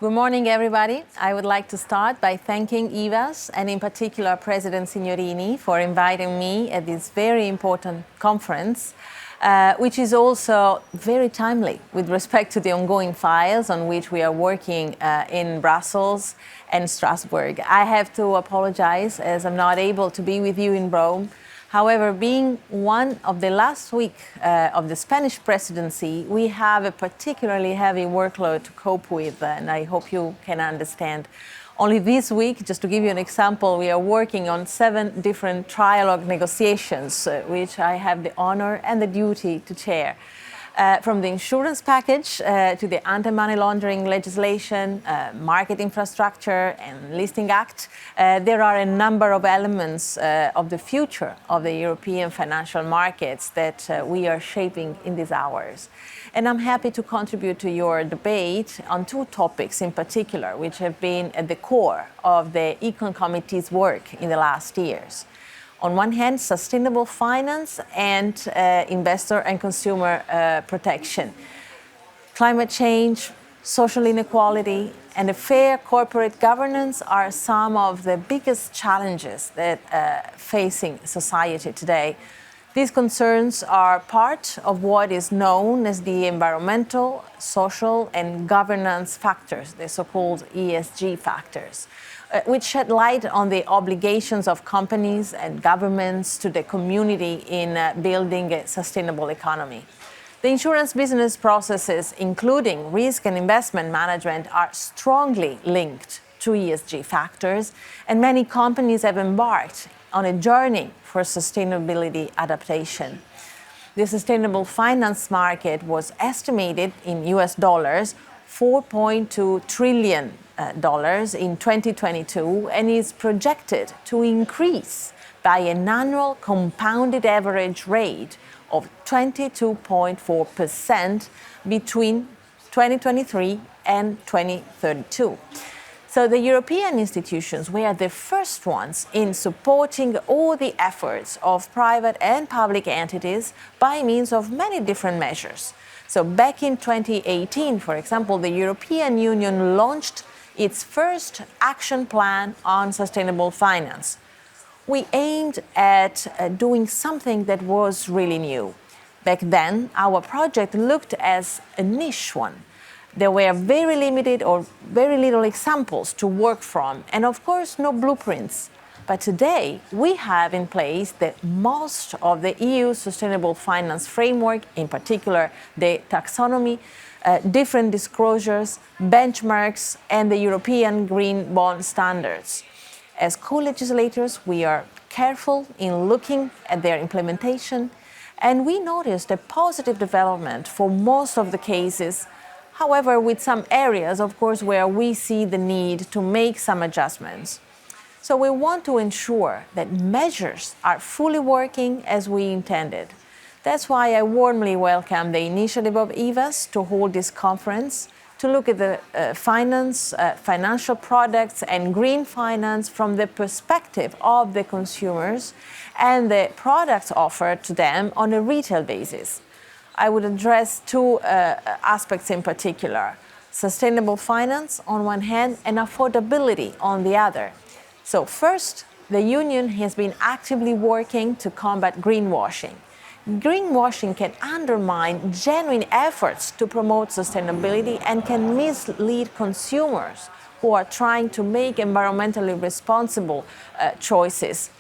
Good morning, everybody. I would like to start by thanking IVAS and in particular President Signorini for inviting me at this very important conference, which is also very timely with respect to the ongoing files on which we are working in Brussels and Strasbourg. I have to apologize as I'm not able to be with you in Rome. However, being one of the last week of the Spanish presidency, we have a particularly heavy workload to cope with, and I hope you can understand. Only this week, just to give you an example, we are working on 7 different trialogue negotiations, which I have the honor and the duty to chair. From the insurance package to the anti-money laundering legislation, market infrastructure and listing act, there are a number of elements of the future of the European financial markets that we are shaping in these hours. And I'm happy to contribute to your debate on 2 topics in particular, which have been at the core of the Econ Committee's work in the last years. On one hand, sustainable finance and investor and consumer protection. Climate change, social inequality, and a fair corporate governance are some of the biggest challenges that facing society today. These concerns are part of what is known as the environmental, social, and governance factors, the so-called ESG factors, which shed light on the obligations of companies and governments to the community in building a sustainable economy. The insurance business processes, including risk and investment management, are strongly linked to ESG factors, and many companies have embarked on a journey for sustainability adaptation. The sustainable finance market was estimated in US dollars $4.2 trillion in 2022 and is projected to increase by an annual compounded average rate of 22.4% between 2023 and 2032. So the European institutions were the first ones in supporting all the efforts of private and public entities by means of many different measures. So back in 2018, for example, the European Union launched its first action plan on sustainable finance. We aimed at doing something that was really new. Back then, our project looked as a niche one. There were very limited or very little examples to work from, and of course, no blueprints. But today, we have in place the most of the EU sustainable finance framework, in particular the taxonomy, different disclosures, benchmarks, and the European Green Bond standards. As co-legislators, we are careful in looking at their implementation, and we noticed a positive development for most of the cases. However, with some areas, of course, where we see the need to make some adjustments. So we want to ensure that measures are fully working as we intended. That's why I warmly welcome the initiative of IVAS to hold this conference, to look at the financial products and green finance from the perspective of the consumers and the products offered to them on a retail basis. I would address 2 aspects in particular: sustainable finance on one hand and affordability on the other. So first, the Union has been actively working to combat greenwashing. Greenwashing can undermine genuine efforts to promote sustainability and can mislead consumers who are trying to make environmentally responsible choices.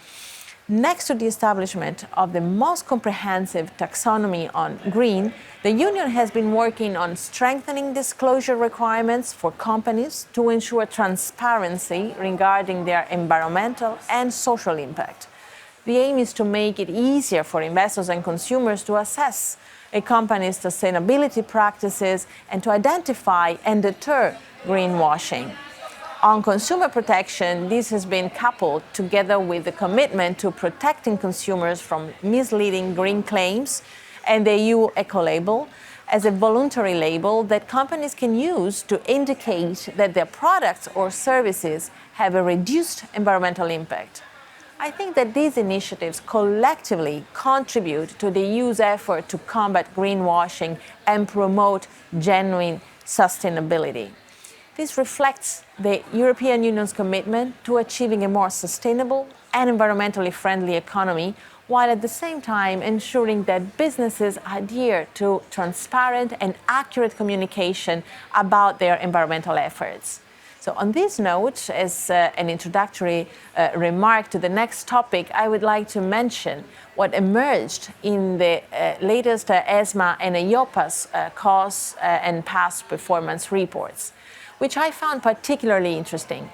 Next to the establishment of the most comprehensive taxonomy on green, the Union has been working on strengthening disclosure requirements for companies to ensure transparency regarding their environmental and social impact. The aim is to make it easier for investors and consumers to assess a company's sustainability practices and to identify and deter greenwashing. On consumer protection, this has been coupled together with the commitment to protecting consumers from misleading green claims and the EU eco-label as a voluntary label that companies can use to indicate that their products or services have a reduced environmental impact. I think that these initiatives collectively contribute to the EU's effort to combat greenwashing and promote genuine sustainability. This reflects the European Union's commitment to achieving a more sustainable and environmentally friendly economy, while at the same time ensuring that businesses adhere to transparent and accurate communication about their environmental efforts. So on this note, as an introductory remark to the next topic, I would like to mention what emerged in the latest ESMA and EIOPA's cost and past performance reports, which I found particularly interesting.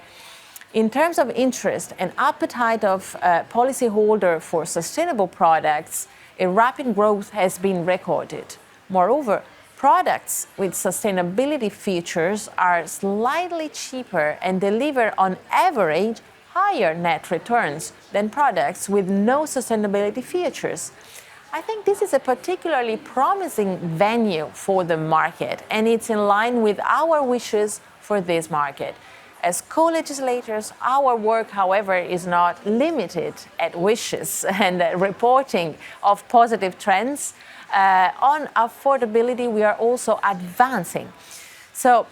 In terms of interest and appetite of policyholders for sustainable products, a rapid growth has been recorded. Moreover, products with sustainability features are slightly cheaper and deliver on average higher net returns than products with no sustainability features. I think this is a particularly promising venue for the market, and it's in line with our wishes for this market. As co-legislators, our work, however, is not limited at wishes and reporting of positive trends. On affordability, we are also advancing. So,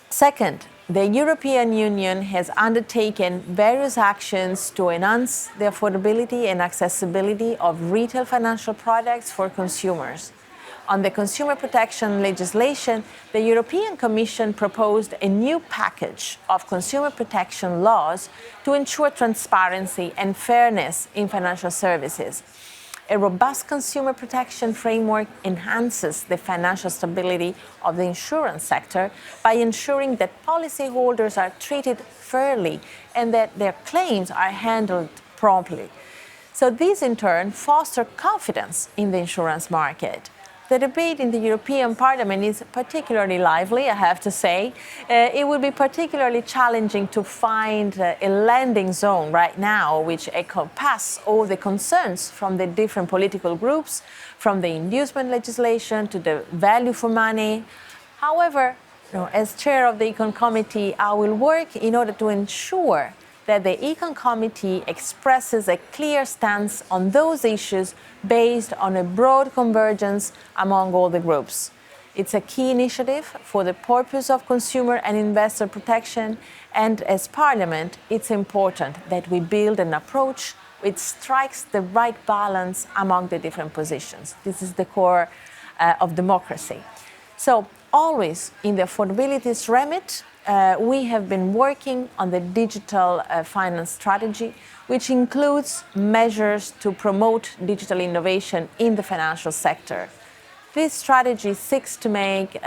second, the European Union has undertaken various actions to enhance the affordability and accessibility of retail financial products for consumers. On the consumer protection legislation, the European Commission proposed a new package of consumer protection laws to ensure transparency and fairness in financial services. A robust consumer protection framework enhances the financial stability of the insurance sector by ensuring that policyholders are treated fairly and that their claims are handled promptly. So this, in turn, fosters confidence in the insurance market. The debate in the European Parliament is particularly lively, I have to say. It would be particularly challenging to find a landing zone right now which encompasses all the concerns from the different political groups, from the inducement legislation to the value for money. However, as chair of the Econ Committee, I will work in order to ensure that the Econ Committee expresses a clear stance on those issues based on a broad convergence among all the groups. It's a key initiative for the purpose of consumer and investor protection, and as Parliament, it's important that we build an approach which strikes the right balance among the different positions. This is the core of democracy. So, always in the affordability remit, we have been working on the digital finance strategy, which includes measures to promote digital innovation in the financial sector. This strategy seeks to make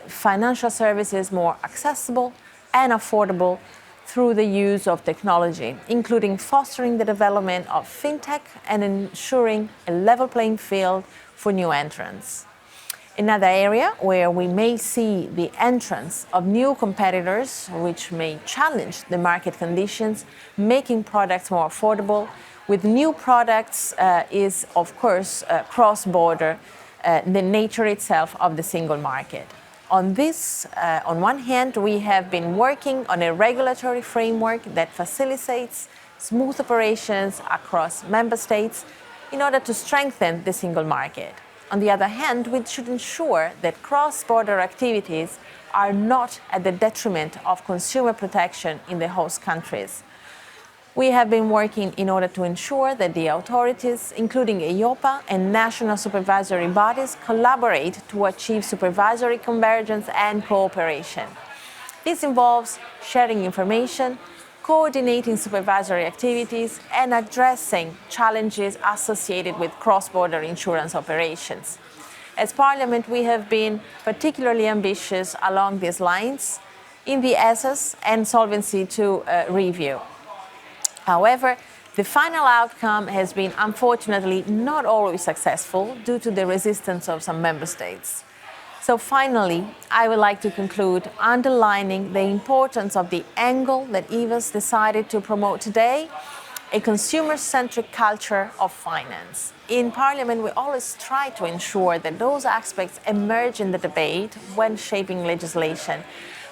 financial services more accessible and affordable through the use of technology, including fostering the development of fintech and ensuring a level playing field for new entrants. Another area where we may see the entrance of new competitors, which may challenge the market conditions, making products more affordable, with new products is, of course, cross-border, the nature itself of the single market. On this, on one hand, we have been working on a regulatory framework that facilitates smooth operations across member states in order to strengthen the single market. On the other hand, we should ensure that cross-border activities are not at the detriment of consumer protection in the host countries. We have been working in order to ensure that the authorities, including EIOPA and national supervisory bodies, collaborate to achieve supervisory convergence and cooperation. This involves sharing information, coordinating supervisory activities, and addressing challenges associated with cross-border insurance operations. As Parliament, we have been particularly ambitious along these lines in the ESAs and Solvency II review. However, the final outcome has been unfortunately not always successful due to the resistance of some member states. So finally, I would like to conclude underlining the importance of the angle that EVAS decided to promote today, a consumer-centric culture of finance. In Parliament, we always try to ensure that those aspects emerge in the debate when shaping legislation.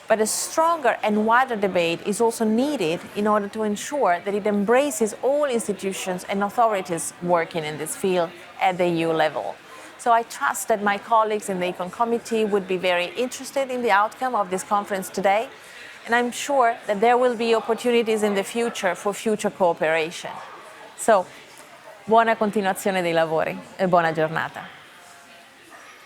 But a stronger and wider debate is also needed in order to ensure that it embraces all institutions and authorities working in this field at the EU level. So I trust that my colleagues in the Econ Committee would be very interested in the outcome of this conference today, and I'm sure that there will be opportunities in the future for future cooperation. So, buona continuazione dei lavori e buona giornata.